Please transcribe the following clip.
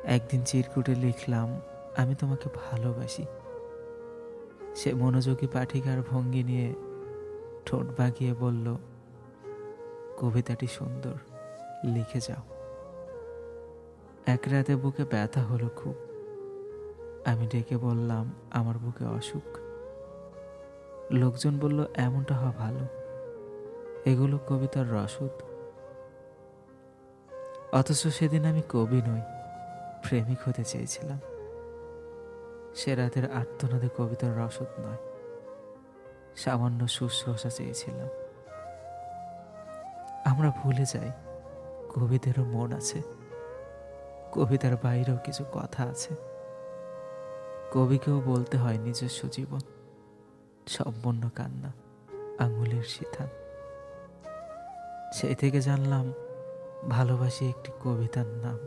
একদিন চিরকুটে লিখলাম, আমি তোমাকে ভালোবাসি। সে মনোযোগী পাঠিকার ভঙ্গি নিয়ে ঠোঁট বাগিয়ে বলল, কবিতাটি সুন্দর, লিখে যাও। এক রাতে বুকে ব্যথা হলো খুব। আমি ডেকে বললাম, আমার বুকে অসুখ। লোকজন বলল, এমনটা হওয়া ভালো, এগুলো কবিতার রসদ। অথচ সেদিন আমি কবি নই, প্রেমিক হতে চেয়েছিলাম। সে রাতের আর্তনাদে কবিতার রসদ নয়, সামান্য শুশ্রূষা চেয়েছিলাম। আমরা ভুলে যাই, কবিদেরও মন আছে, কবিতার বাইরেও কিছু কথা আছে। কবিকেও বলতে হয় নিজস্ব জীবন, সম্পূর্ণ কান্না, আঙুলের সিথান। সেই থেকে জানলাম, ভালোবাসি একটি কবিতার নাম।